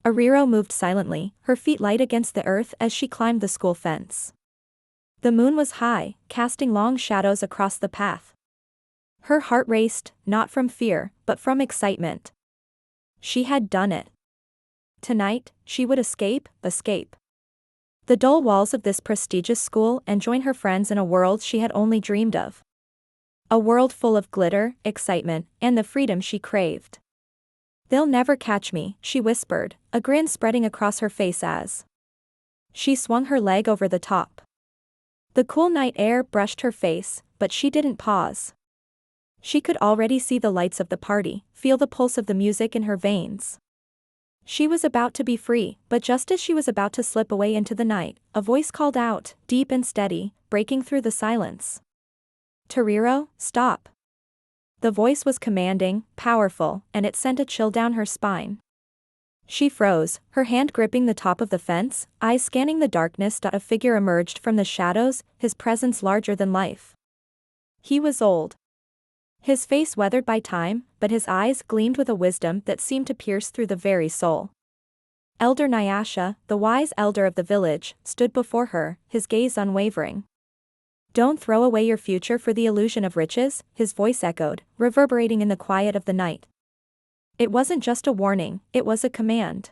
Tariro moved silently, her feet light against the earth as she climbed the school fence. The moon was high, casting long shadows across the path. Her heart raced, not from fear, but from excitement. She had done it. Tonight, she would escape. The dull walls of this prestigious school and join her friends in a world she had only dreamed of. A world full of glitter, excitement, and the freedom she craved. "They'll never catch me," she whispered, a grin spreading across her face as she swung her leg over the top. The cool night air brushed her face, but she didn't pause. She could already see the lights of the party, feel the pulse of the music in her veins. She was about to be free, but just as she was about to slip away into the night, a voice called out, deep and steady, breaking through the silence. "Tariro, stop." The voice was commanding, powerful, and it sent a chill down her spine. She froze, her hand gripping the top of the fence, eyes scanning the darkness. A figure emerged from the shadows, his presence larger than life. He was old. His face weathered by time, but his eyes gleamed with a wisdom that seemed to pierce through the very soul. Elder Nyasha, the wise elder of the village, stood before her, his gaze unwavering. "Don't throw away your future for the illusion of riches," his voice echoed, reverberating in the quiet of the night. It wasn't just a warning, it was a command.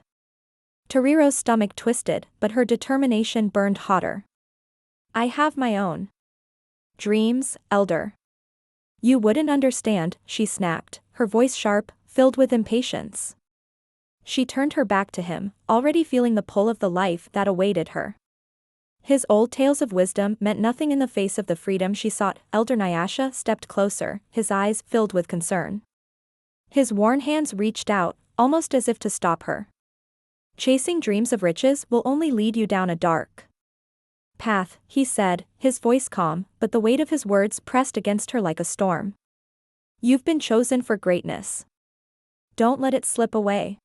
Tariro's stomach twisted, but her determination burned hotter. "I have my own dreams, elder." "You wouldn't understand," she snapped, her voice sharp, filled with impatience. She turned her back to him, already feeling the pull of the life that awaited her. His old tales of wisdom meant nothing in the face of the freedom she sought. Elder Nyasha stepped closer, his eyes filled with concern. His worn hands reached out, almost as if to stop her. "Chasing dreams of riches will only lead you down a dark path," he said, his voice calm, but the weight of his words pressed against her like a storm. "You've been chosen for greatness. Don't let it slip away."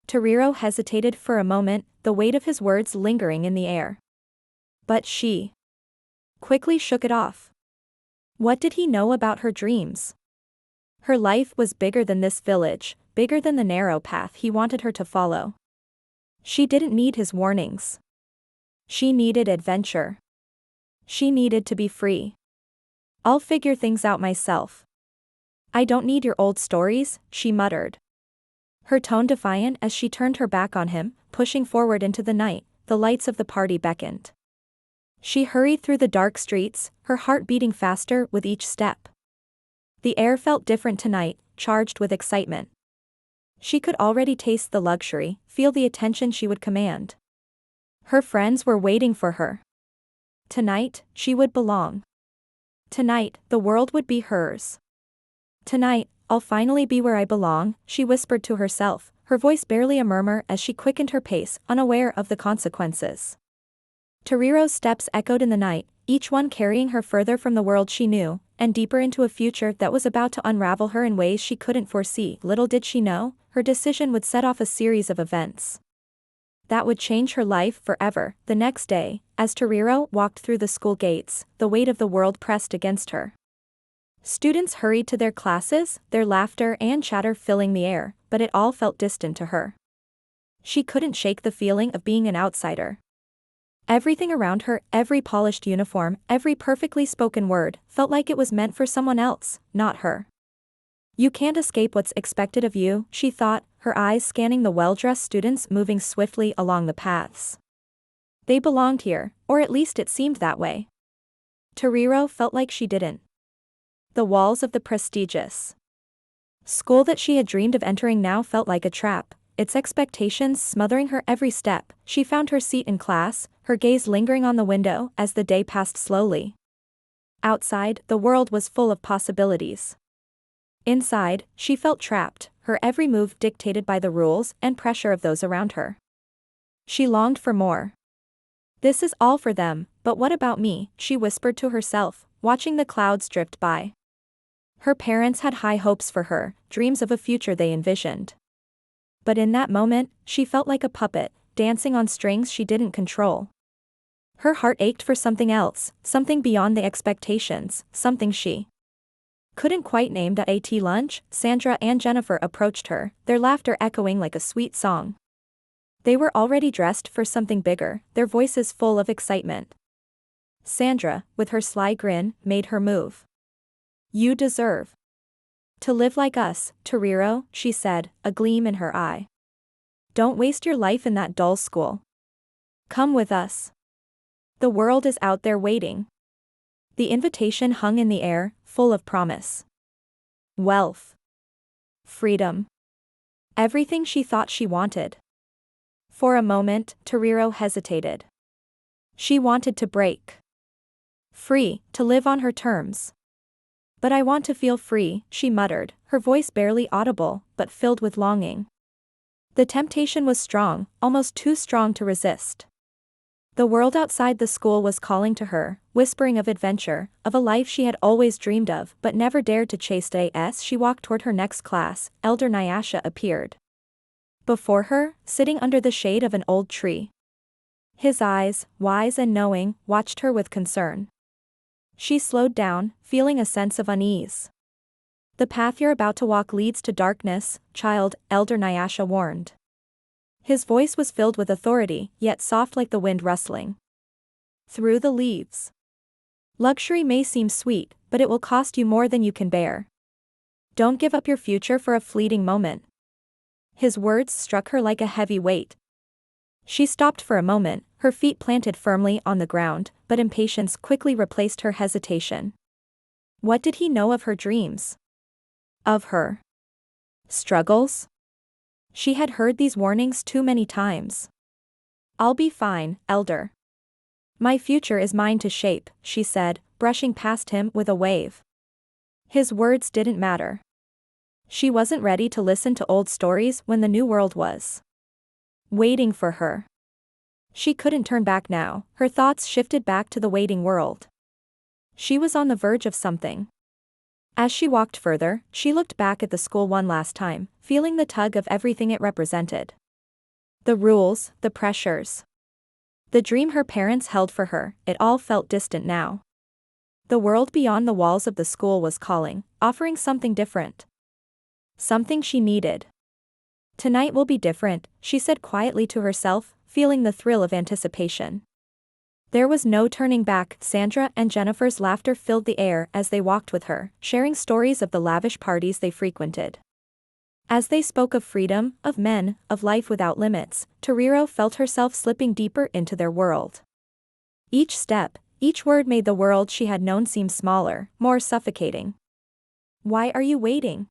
Tariro hesitated for a moment, the weight of his words lingering in the air. But she quickly shook it off. What did he know about her dreams? Her life was bigger than this village, bigger than the narrow path he wanted her to follow. She didn't need his warnings. She needed adventure. She needed to be free. "I'll figure things out myself." "I don't need your old stories," she muttered. Her tone defiant as she turned her back on him, pushing forward into the night. The lights of the party beckoned. She hurried through the dark streets, her heart beating faster with each step. The air felt different tonight, charged with excitement. She could already taste the luxury, feel the attention she would command. Her friends were waiting for her. Tonight, she would belong. Tonight, the world would be hers. "Tonight, I'll finally be where I belong," she whispered to herself, her voice barely a murmur as she quickened her pace, unaware of the consequences. Tariro's steps echoed in the night, each one carrying her further from the world she knew, and deeper into a future that was about to unravel her in ways she couldn't foresee. Little did she know, her decision would set off a series of events that would change her life forever. The next day, as Tariro walked through the school gates, the weight of the world pressed against her. Students hurried to their classes, their laughter and chatter filling the air, but it all felt distant to her. She couldn't shake the feeling of being an outsider. Everything around her, every polished uniform, every perfectly spoken word, felt like it was meant for someone else, not her. "You can't escape what's expected of you," she thought, her eyes scanning the well-dressed students moving swiftly along the paths. They belonged here, or at least it seemed that way. Tariro felt like she didn't. The walls of the prestigious school that she had dreamed of entering now felt like a trap, its expectations smothering her every step. She found her seat in class, her gaze lingering on the window as the day passed slowly. Outside, the world was full of possibilities. Inside, she felt trapped, her every move dictated by the rules and pressure of those around her. She longed for more. "This is all for them, but what about me?" she whispered to herself, watching the clouds drift by. Her parents had high hopes for her, dreams of a future they envisioned. But in that moment, she felt like a puppet, dancing on strings she didn't control. Her heart ached for something else, something beyond the expectations, something she couldn't quite name. At lunch, Sandra and Jennifer approached her, their laughter echoing like a sweet song. They were already dressed for something bigger, their voices full of excitement. Sandra, with her sly grin, made her move. You deserve to live like us, Tariro, she said, a gleam in her eye. Don't waste your life in that dull school. Come with us. The world is out there waiting. The invitation hung in the air, full of promise. Wealth. Freedom. Everything she thought she wanted. For a moment, Tariro hesitated. She wanted to break free, to live on her terms. But I want to feel free, she muttered, her voice barely audible, but filled with longing. The temptation was strong, almost too strong to resist. The world outside the school was calling to her, whispering of adventure, of a life she had always dreamed of but never dared to chase. As she walked toward her next class, Elder Nyasha appeared. Before her, sitting under the shade of an old tree. His eyes, wise and knowing, watched her with concern. She slowed down, feeling a sense of unease. The path you're about to walk leads to darkness, child, Elder Nyasha warned. His voice was filled with authority, yet soft like the wind rustling through the leaves. Luxury may seem sweet, but it will cost you more than you can bear. Don't give up your future for a fleeting moment. His words struck her like a heavy weight. She stopped for a moment, her feet planted firmly on the ground, but impatience quickly replaced her hesitation. What did he know of her dreams? Of her struggles? She had heard these warnings too many times. I'll be fine, Elder. My future is mine to shape, she said, brushing past him with a wave. His words didn't matter. She wasn't ready to listen to old stories when the new world was waiting for her. She couldn't turn back now, her thoughts shifted back to the waiting world. She was on the verge of something. As she walked further, she looked back at the school one last time, feeling the tug of everything it represented. The rules, the pressures. The dream her parents held for her, it all felt distant now. The world beyond the walls of the school was calling, offering something different. Something she needed. Tonight will be different, she said quietly to herself, feeling the thrill of anticipation. There was no turning back. Sandra and Jennifer's laughter filled the air as they walked with her, sharing stories of the lavish parties they frequented. As they spoke of freedom, of men, of life without limits, Tariro felt herself slipping deeper into their world. Each step, each word made the world she had known seem smaller, more suffocating. Why are you waiting?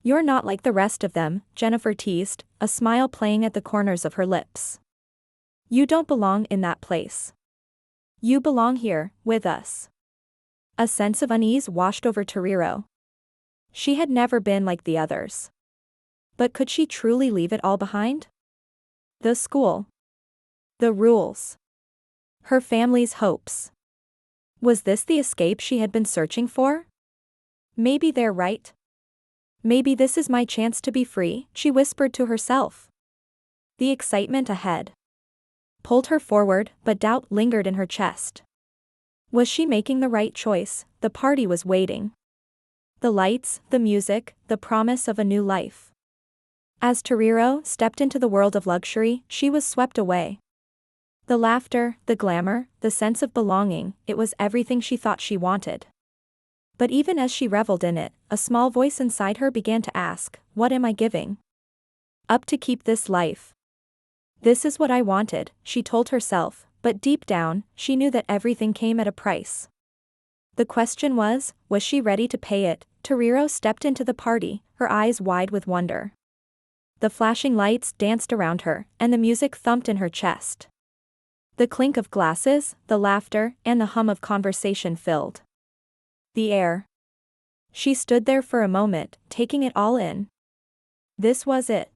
You're not like the rest of them, Jennifer teased, a smile playing at the corners of her lips. You don't belong in that place. You belong here, with us. A sense of unease washed over Tariro. She had never been like the others. But could she truly leave it all behind? The school. The rules. Her family's hopes. Was this the escape she had been searching for? Maybe they're right. Maybe this is my chance to be free, she whispered to herself. The excitement ahead pulled her forward, but doubt lingered in her chest. Was she making the right choice? The party was waiting. The lights, the music, the promise of a new life. As Tariro stepped into the world of luxury, she was swept away. The laughter, the glamour, the sense of belonging, it was everything she thought she wanted. But even as she reveled in it, a small voice inside her began to ask, what am I giving up to keep this life? This is what I wanted, she told herself, but deep down, she knew that everything came at a price. The question was she ready to pay it? Tariro stepped into the party, her eyes wide with wonder. The flashing lights danced around her, and the music thumped in her chest. The clink of glasses, the laughter, and the hum of conversation filled the air. She stood there for a moment, taking it all in. This was it.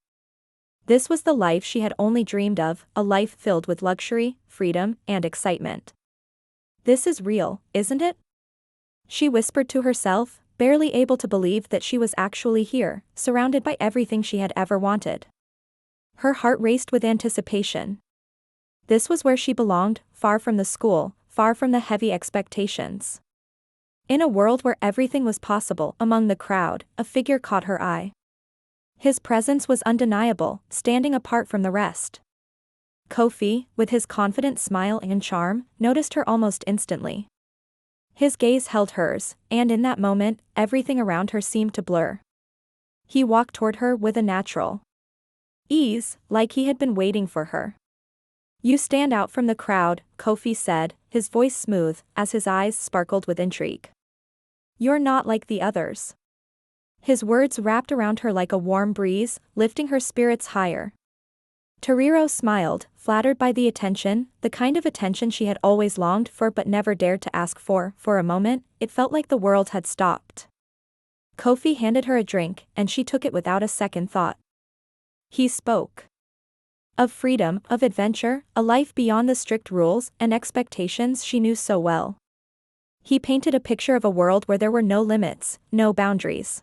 This was the life she had only dreamed of, a life filled with luxury, freedom, and excitement. This is real, isn't it? She whispered to herself, barely able to believe that she was actually here, surrounded by everything she had ever wanted. Her heart raced with anticipation. This was where she belonged, far from the school, far from the heavy expectations. In a world where everything was possible, among the crowd, a figure caught her eye. His presence was undeniable, standing apart from the rest. Kofi, with his confident smile and charm, noticed her almost instantly. His gaze held hers, and in that moment, everything around her seemed to blur. He walked toward her with a natural ease, like he had been waiting for her. "You stand out from the crowd," Kofi said, his voice smooth, as his eyes sparkled with intrigue. "You're not like the others." His words wrapped around her like a warm breeze, lifting her spirits higher. Tariro smiled, flattered by the attention, the kind of attention she had always longed for but never dared to ask for. For a moment, it felt like the world had stopped. Kofi handed her a drink, and she took it without a second thought. He spoke of freedom, of adventure, a life beyond the strict rules and expectations she knew so well. He painted a picture of a world where there were no limits, no boundaries.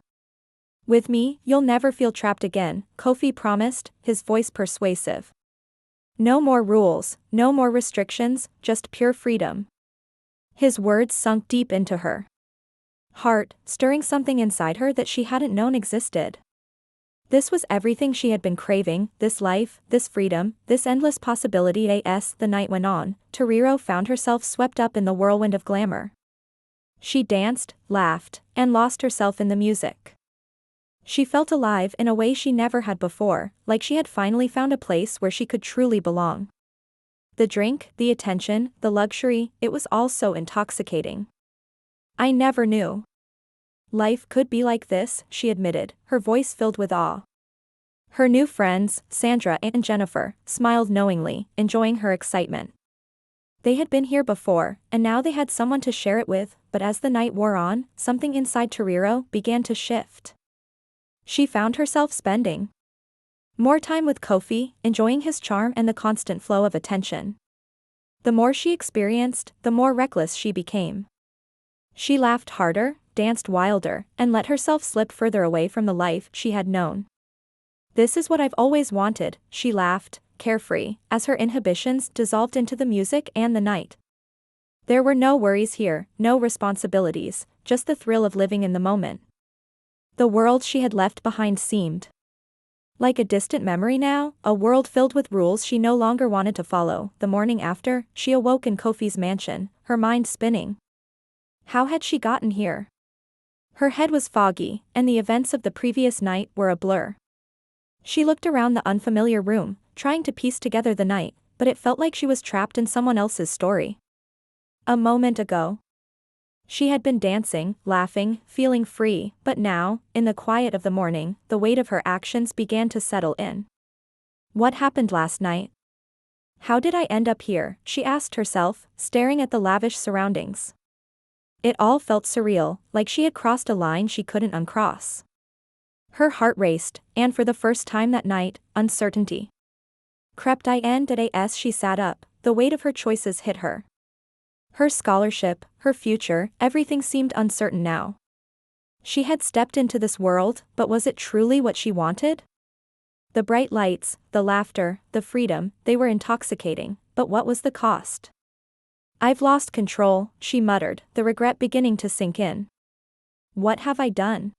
"With me, you'll never feel trapped again," Kofi promised, his voice persuasive. "No more rules, no more restrictions, just pure freedom." His words sunk deep into her heart, stirring something inside her that she hadn't known existed. This was everything she had been craving, this life, this freedom, this endless possibility. As the night went on, Tariro found herself swept up in the whirlwind of glamour. She danced, laughed, and lost herself in the music. She felt alive in a way she never had before, like she had finally found a place where she could truly belong. The drink, the attention, the luxury, it was all so intoxicating. "I never knew life could be like this," she admitted, her voice filled with awe. Her new friends, Sandra and Jennifer, smiled knowingly, enjoying her excitement. They had been here before, and now they had someone to share it with, but as the night wore on, something inside Tariro began to shift. She found herself spending more time with Kofi, enjoying his charm and the constant flow of attention. The more she experienced, the more reckless she became. She laughed harder, danced wilder, and let herself slip further away from the life she had known. "This is what I've always wanted," she laughed, carefree, as her inhibitions dissolved into the music and the night. There were no worries here, no responsibilities, just the thrill of living in the moment. The world she had left behind seemed like a distant memory now, a world filled with rules she no longer wanted to follow. The morning after, she awoke in Kofi's mansion, her mind spinning. How had she gotten here? Her head was foggy, and the events of the previous night were a blur. She looked around the unfamiliar room, trying to piece together the night, but it felt like she was trapped in someone else's story. A moment ago, she had been dancing, laughing, feeling free, but now, in the quiet of the morning, the weight of her actions began to settle in. What happened last night? How did I end up here? She asked herself, staring at the lavish surroundings. It all felt surreal, like she had crossed a line she couldn't uncross. Her heart raced, and for the first time that night, uncertainty crept in. As she sat up, the weight of her choices hit her. Her scholarship, her future, everything seemed uncertain now. She had stepped into this world, but was it truly what she wanted? The bright lights, the laughter, the freedom, they were intoxicating, but what was the cost? "I've lost control," she muttered, the regret beginning to sink in. What have I done?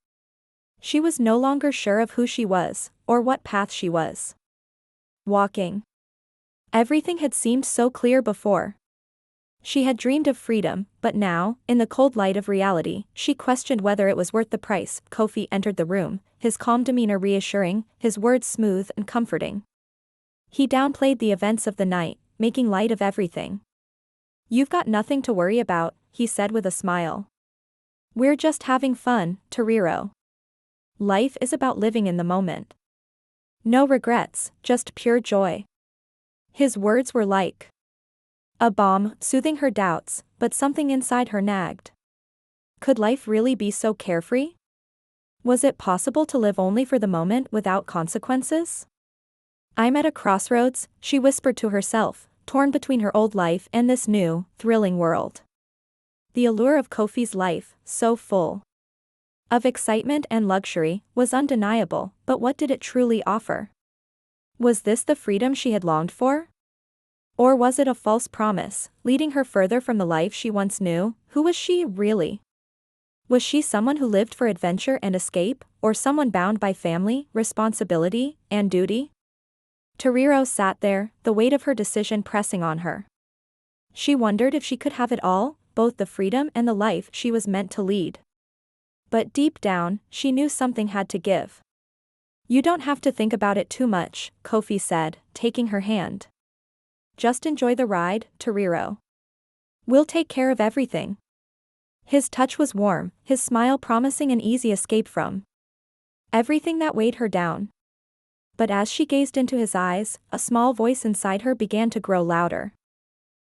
She was no longer sure of who she was, or what path she was walking. Everything had seemed so clear before. She had dreamed of freedom, but now, in the cold light of reality, she questioned whether it was worth the price. Kofi entered the room, his calm demeanor reassuring, his words smooth and comforting. He downplayed the events of the night, making light of everything. "You've got nothing to worry about," he said with a smile. "We're just having fun, Tariro. Life is about living in the moment. No regrets, just pure joy." His words were like a balm, soothing her doubts, but something inside her nagged. Could life really be so carefree? Was it possible to live only for the moment without consequences? "I'm at a crossroads," she whispered to herself, torn between her old life and this new, thrilling world. The allure of Kofi's life, so full of excitement and luxury, was undeniable, but what did it truly offer? Was this the freedom she had longed for? Or was it a false promise, leading her further from the life she once knew? Who was she, really? Was she someone who lived for adventure and escape, or someone bound by family, responsibility, and duty? Tariro sat there, the weight of her decision pressing on her. She wondered if she could have it all, both the freedom and the life she was meant to lead. But deep down, she knew something had to give. You don't have to think about it too much, Kofi said, taking her hand. Just enjoy the ride, Tariro. We'll take care of everything. His touch was warm, his smile promising an easy escape from everything that weighed her down. But as she gazed into his eyes, a small voice inside her began to grow louder.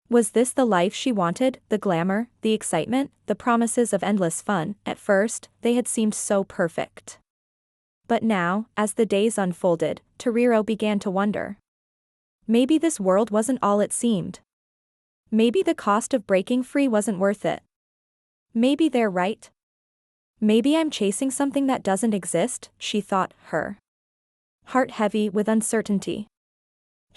Was this the life she wanted, the glamour, the excitement, the promises of endless fun? At first, they had seemed so perfect. But now, as the days unfolded, Tariro began to wonder. Maybe this world wasn't all it seemed. Maybe the cost of breaking free wasn't worth it. Maybe they're right. Maybe I'm chasing something that doesn't exist, she thought, her heart heavy with uncertainty.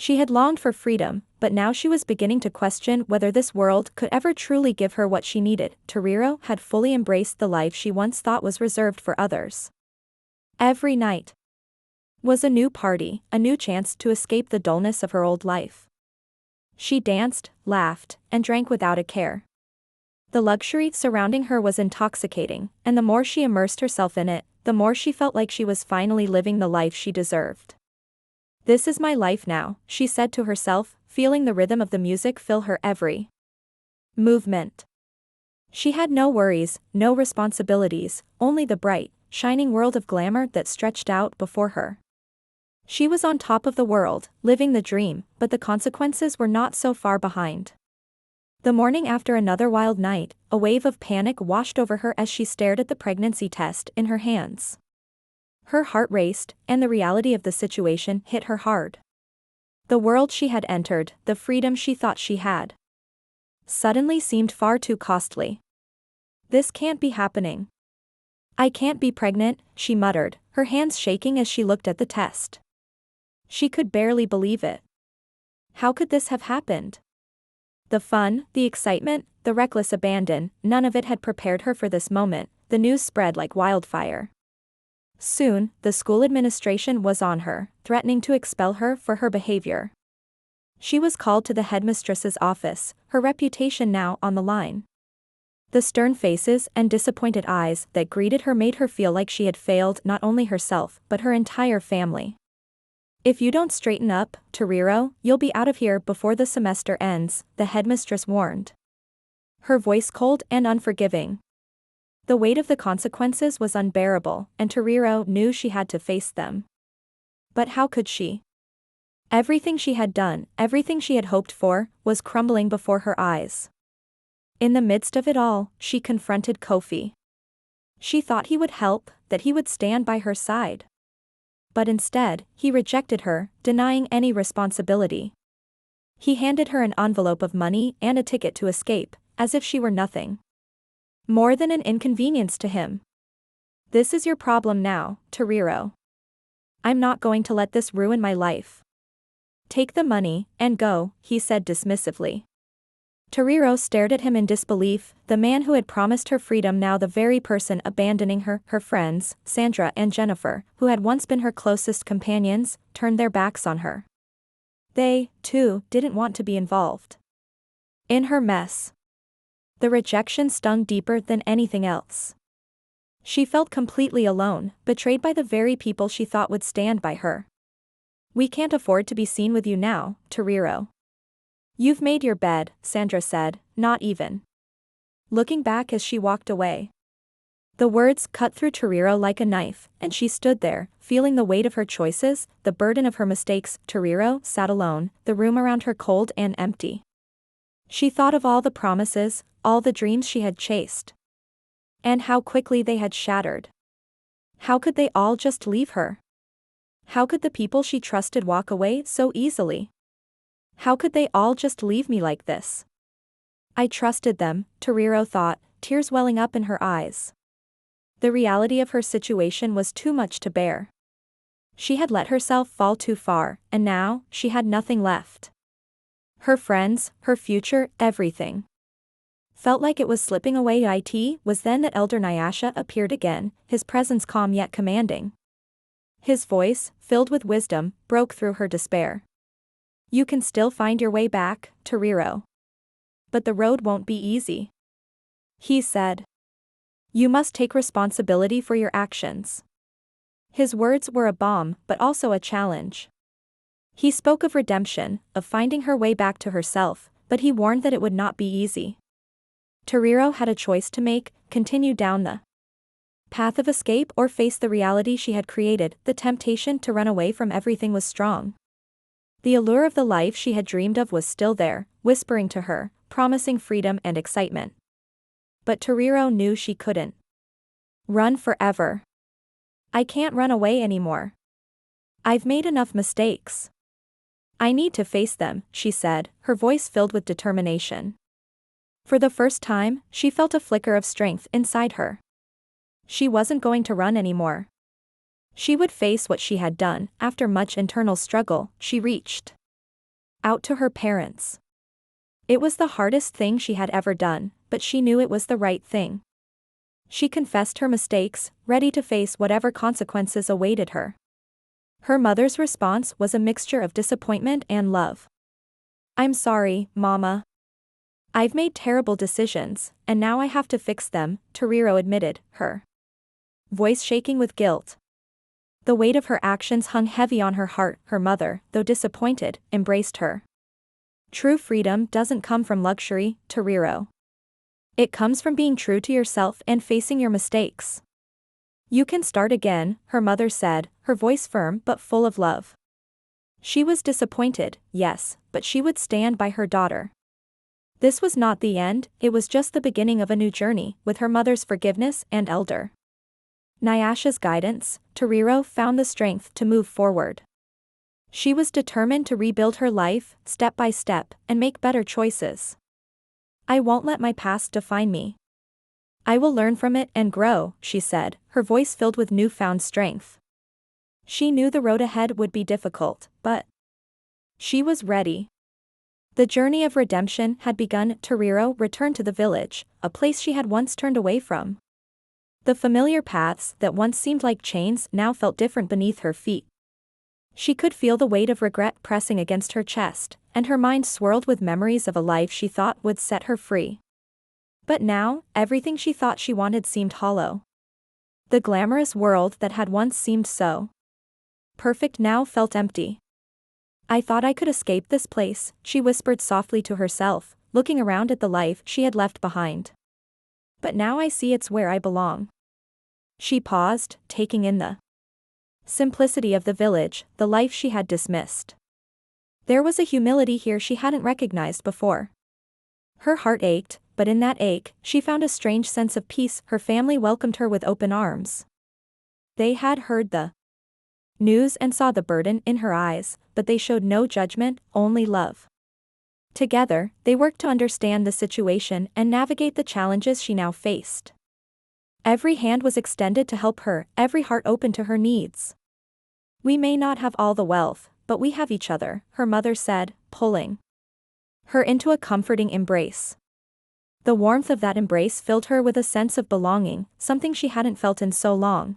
She had longed for freedom, but now she was beginning to question whether this world could ever truly give her what she needed. Tariro had fully embraced the life she once thought was reserved for others. Every night was a new party, a new chance to escape the dullness of her old life. She danced, laughed, and drank without a care. The luxury surrounding her was intoxicating, and the more she immersed herself in it, the more she felt like she was finally living the life she deserved. This is my life now, she said to herself, feeling the rhythm of the music fill her every movement. She had no worries, no responsibilities, only the bright, shining world of glamour that stretched out before her. She was on top of the world, living the dream, but the consequences were not so far behind. The morning after another wild night, a wave of panic washed over her as she stared at the pregnancy test in her hands. Her heart raced, and the reality of the situation hit her hard. The world she had entered, the freedom she thought she had, suddenly seemed far too costly. This can't be happening. I can't be pregnant, she muttered, her hands shaking as she looked at the test. She could barely believe it. How could this have happened? The fun, the excitement, the reckless abandon, none of it had prepared her for this moment. The news spread like wildfire. Soon, the school administration was on her, threatening to expel her for her behavior. She was called to the headmistress's office, her reputation now on the line. The stern faces and disappointed eyes that greeted her made her feel like she had failed not only herself but her entire family. If you don't straighten up, Tariro, you'll be out of here before the semester ends, the headmistress warned. Her voice cold and unforgiving. The weight of the consequences was unbearable, and Tariro knew she had to face them. But how could she? Everything she had done, everything she had hoped for, was crumbling before her eyes. In the midst of it all, she confronted Kofi. She thought he would help, that he would stand by her side. But instead, he rejected her, denying any responsibility. He handed her an envelope of money and a ticket to escape, as if she were nothing more than an inconvenience to him. This is your problem now, Tariro. I'm not going to let this ruin my life. Take the money, and go, he said dismissively. Tariro stared at him in disbelief, the man who had promised her freedom now the very person abandoning her. Her friends, Sandra and Jennifer, who had once been her closest companions, turned their backs on her. They, too, didn't want to be involved in her mess. The rejection stung deeper than anything else. She felt completely alone, betrayed by the very people she thought would stand by her. We can't afford to be seen with you now, Tariro. You've made your bed, Sandra said, not even looking back as she walked away. The words cut through Tariro like a knife, and she stood there, feeling the weight of her choices, the burden of her mistakes. Tariro sat alone, the room around her cold and empty. She thought of all the promises, all the dreams she had chased. And how quickly they had shattered. How could they all just leave her? How could the people she trusted walk away so easily? How could they all just leave me like this? I trusted them, Tariro thought, tears welling up in her eyes. The reality of her situation was too much to bear. She had let herself fall too far, and now, she had nothing left. Her friends, her future, everything felt like it was slipping away. It was then that Elder Nyasha appeared again, his presence calm yet commanding. His voice, filled with wisdom, broke through her despair. You can still find your way back, Tariro. But the road won't be easy. He said. You must take responsibility for your actions. His words were a bomb, but also a challenge. He spoke of redemption, of finding her way back to herself, but he warned that it would not be easy. Tariro had a choice to make: continue down the path of escape or face the reality she had created. The temptation to run away from everything was strong. The allure of the life she had dreamed of was still there, whispering to her, promising freedom and excitement. But Tariro knew she couldn't run forever. I can't run away anymore. I've made enough mistakes. I need to face them, she said, her voice filled with determination. For the first time, she felt a flicker of strength inside her. She wasn't going to run anymore. She would face what she had done. After much internal struggle, she reached out to her parents. It was the hardest thing she had ever done, but she knew it was the right thing. She confessed her mistakes, ready to face whatever consequences awaited her. Her mother's response was a mixture of disappointment and love. I'm sorry, Mama. I've made terrible decisions, and now I have to fix them, Tariro admitted, her voice shaking with guilt. The weight of her actions hung heavy on her heart. Her mother, though disappointed, embraced her. True freedom doesn't come from luxury, Tariro. It comes from being true to yourself and facing your mistakes. You can start again, her mother said, her voice firm but full of love. She was disappointed, yes, but she would stand by her daughter. This was not the end, it was just the beginning of a new journey. With her mother's forgiveness and elder Nyasha's guidance, Tariro found the strength to move forward. She was determined to rebuild her life, step by step, and make better choices. I won't let my past define me. I will learn from it and grow, she said, her voice filled with newfound strength. She knew the road ahead would be difficult, but she was ready. The journey of redemption had begun. Tariro returned to the village, a place she had once turned away from. The familiar paths that once seemed like chains now felt different beneath her feet. She could feel the weight of regret pressing against her chest, and her mind swirled with memories of a life she thought would set her free. But now, everything she thought she wanted seemed hollow. The glamorous world that had once seemed so perfect now felt empty. I thought I could escape this place, she whispered softly to herself, looking around at the life she had left behind. But now I see it's where I belong. She paused, taking in the simplicity of the village, the life she had dismissed. There was a humility here she hadn't recognized before. Her heart ached, but in that ache, she found a strange sense of peace. Her family welcomed her with open arms. They had heard the news and saw the burden in her eyes, but they showed no judgment, only love. Together, they worked to understand the situation and navigate the challenges she now faced. Every hand was extended to help her, every heart open to her needs. We may not have all the wealth, but we have each other, her mother said, pulling her into a comforting embrace. The warmth of that embrace filled her with a sense of belonging, something she hadn't felt in so long.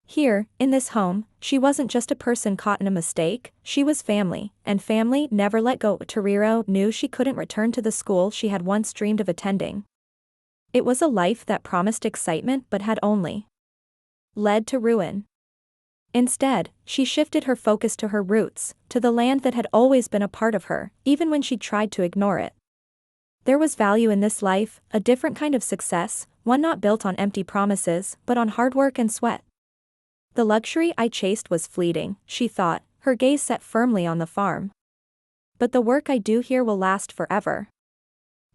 Here, in this home, she wasn't just a person caught in a mistake, she was family, and family never let go. Tariro knew she couldn't return to the school she had once dreamed of attending. It was a life that promised excitement but had only led to ruin. Instead, she shifted her focus to her roots, to the land that had always been a part of her, even when she tried to ignore it. There was value in this life, a different kind of success, one not built on empty promises, but on hard work and sweat. The luxury I chased was fleeting, she thought, her gaze set firmly on the farm. But the work I do here will last forever.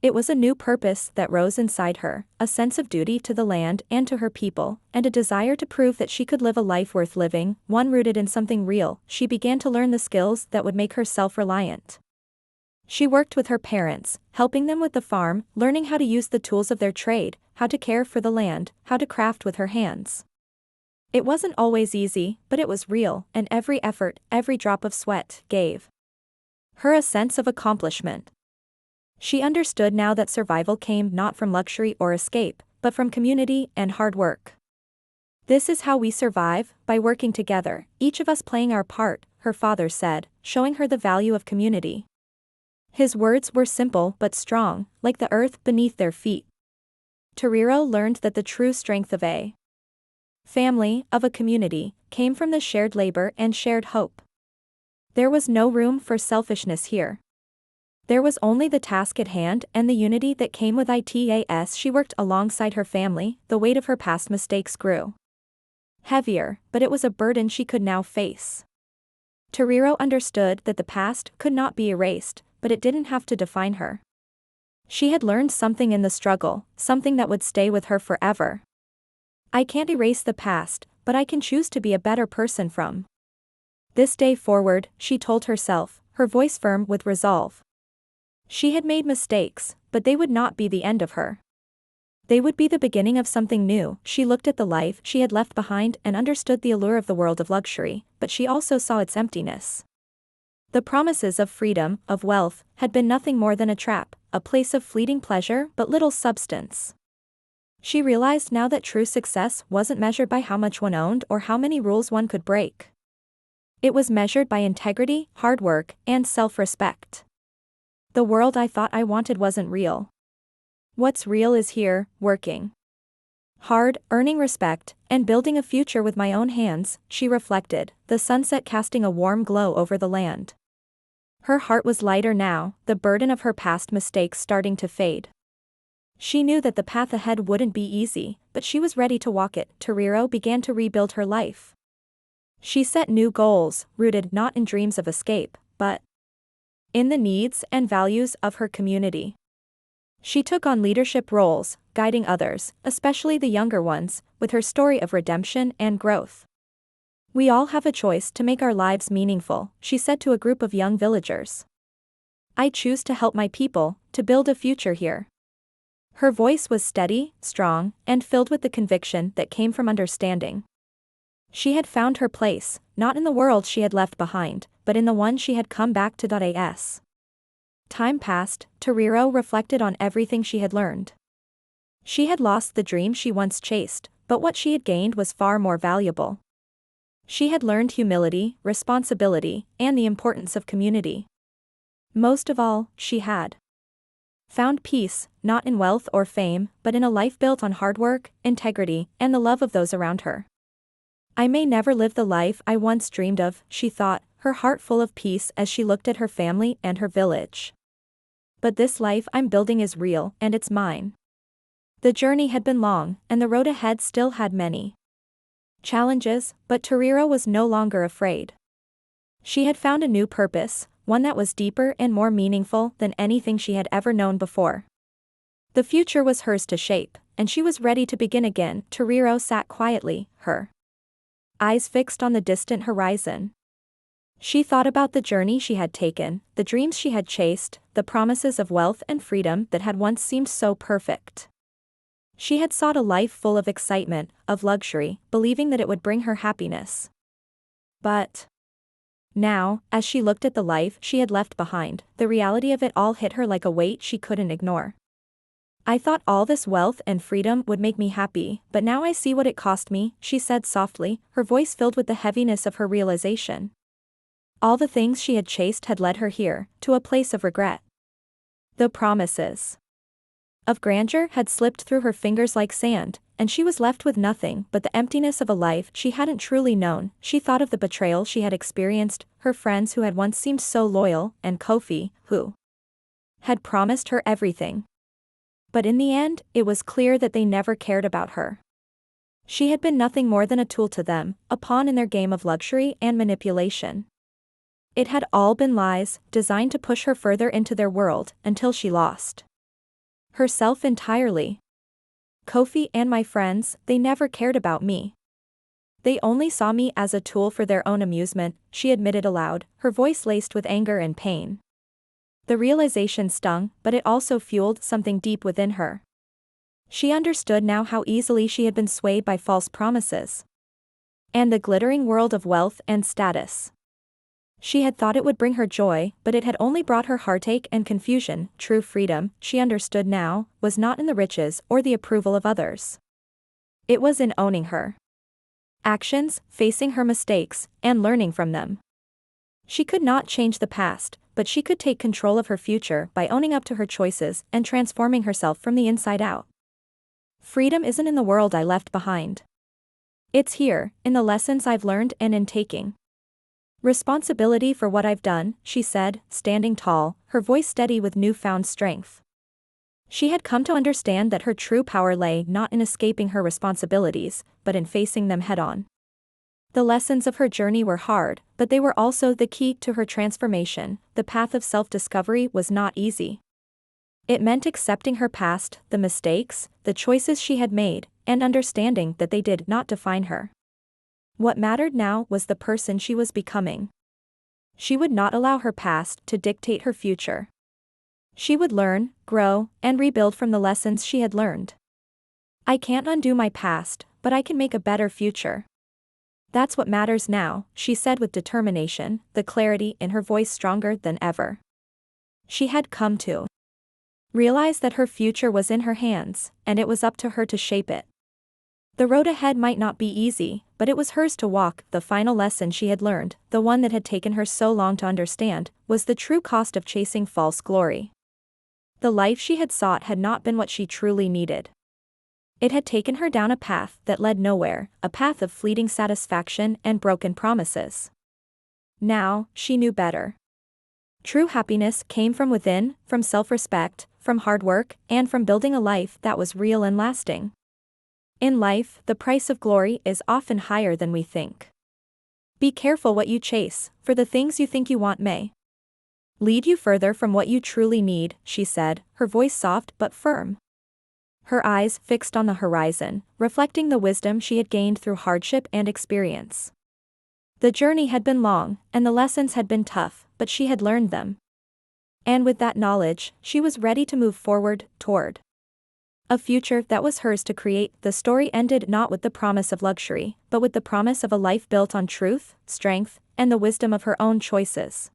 It was a new purpose that rose inside her, a sense of duty to the land and to her people, and a desire to prove that she could live a life worth living, one rooted in something real. She began to learn the skills that would make her self-reliant. She worked with her parents, helping them with the farm, learning how to use the tools of their trade, how to care for the land, how to craft with her hands. It wasn't always easy, but it was real, and every effort, every drop of sweat, gave her a sense of accomplishment. She understood now that survival came not from luxury or escape, but from community and hard work. This is how we survive, by working together, each of us playing our part, her father said, showing her the value of community. His words were simple but strong, like the earth beneath their feet. Tariro learned that the true strength of a family, of a community, came from the shared labor and shared hope. There was no room for selfishness here. There was only the task at hand and the unity that came with it. As she worked alongside her family, the weight of her past mistakes grew heavier, but it was a burden she could now face. Tariro understood that the past could not be erased, but it didn't have to define her. She had learned something in the struggle, something that would stay with her forever. I can't erase the past, but I can choose to be a better person from this day forward, she told herself, her voice firm with resolve. She had made mistakes, but they would not be the end of her. They would be the beginning of something new. She looked at the life she had left behind and understood the allure of the world of luxury, but she also saw its emptiness. The promises of freedom, of wealth, had been nothing more than a trap, a place of fleeting pleasure but little substance. She realized now that true success wasn't measured by how much one owned or how many rules one could break. It was measured by integrity, hard work, and self-respect. The world I thought I wanted wasn't real. What's real is here, working hard, earning respect, and building a future with my own hands, she reflected, the sunset casting a warm glow over the land. Her heart was lighter now, the burden of her past mistakes starting to fade. She knew that the path ahead wouldn't be easy, but she was ready to walk it. Tariro began to rebuild her life. She set new goals, rooted not in dreams of escape, but in the needs and values of her community. She took on leadership roles, guiding others, especially the younger ones, with her story of redemption and growth. We all have a choice to make our lives meaningful, she said to a group of young villagers. I choose to help my people, to build a future here. Her voice was steady, strong, and filled with the conviction that came from understanding. She had found her place, not in the world she had left behind, but in the one she had come back to. As time passed, Tariro reflected on everything she had learned. She had lost the dream she once chased, but what she had gained was far more valuable. She had learned humility, responsibility, and the importance of community. Most of all, she had found peace, not in wealth or fame, but in a life built on hard work, integrity, and the love of those around her. I may never live the life I once dreamed of, she thought, her heart full of peace as she looked at her family and her village. But this life I'm building is real, and it's mine. The journey had been long, and the road ahead still had many challenges, but Tariro was no longer afraid. She had found a new purpose, one that was deeper and more meaningful than anything she had ever known before. The future was hers to shape, and she was ready to begin again. Tariro sat quietly, her eyes fixed on the distant horizon. She thought about the journey she had taken, the dreams she had chased, the promises of wealth and freedom that had once seemed so perfect. She had sought a life full of excitement, of luxury, believing that it would bring her happiness. But now, as she looked at the life she had left behind, the reality of it all hit her like a weight she couldn't ignore. I thought all this wealth and freedom would make me happy, but now I see what it cost me, she said softly, her voice filled with the heaviness of her realization. All the things she had chased had led her here, to a place of regret. The promises of grandeur had slipped through her fingers like sand, and she was left with nothing but the emptiness of a life she hadn't truly known. She thought of the betrayal she had experienced, her friends who had once seemed so loyal, and Kofi, who had promised her everything. But in the end, it was clear that they never cared about her. She had been nothing more than a tool to them, a pawn in their game of luxury and manipulation. It had all been lies, designed to push her further into their world, until she lost herself entirely. Kofi and my friends, they never cared about me. They only saw me as a tool for their own amusement, she admitted aloud, her voice laced with anger and pain. The realization stung, but it also fueled something deep within her. She understood now how easily she had been swayed by false promises and the glittering world of wealth and status. She had thought it would bring her joy, but it had only brought her heartache and confusion. True freedom, she understood now, was not in the riches or the approval of others. It was in owning her actions, facing her mistakes, and learning from them. She could not change the past, but she could take control of her future by owning up to her choices and transforming herself from the inside out. Freedom isn't in the world I left behind. It's here, in the lessons I've learned and in taking responsibility for what I've done, she said, standing tall, her voice steady with newfound strength. She had come to understand that her true power lay not in escaping her responsibilities, but in facing them head-on. The lessons of her journey were hard, but they were also the key to her transformation. The path of self-discovery was not easy. It meant accepting her past, the mistakes, the choices she had made, and understanding that they did not define her. What mattered now was the person she was becoming. She would not allow her past to dictate her future. She would learn, grow, and rebuild from the lessons she had learned. I can't undo my past, but I can make a better future. That's what matters now, she said with determination, the clarity in her voice stronger than ever. She had come to realize that her future was in her hands, and it was up to her to shape it. The road ahead might not be easy, but it was hers to walk. The final lesson she had learned, the one that had taken her so long to understand, was the true cost of chasing false glory. The life she had sought had not been what she truly needed. It had taken her down a path that led nowhere, a path of fleeting satisfaction and broken promises. Now, she knew better. True happiness came from within, from self-respect, from hard work, and from building a life that was real and lasting. In life, the price of glory is often higher than we think. Be careful what you chase, for the things you think you want may lead you further from what you truly need, she said, her voice soft but firm. Her eyes fixed on the horizon, reflecting the wisdom she had gained through hardship and experience. The journey had been long, and the lessons had been tough, but she had learned them. And with that knowledge, she was ready to move forward, toward a future that was hers to create. The story ended not with the promise of luxury, but with the promise of a life built on truth, strength, and the wisdom of her own choices.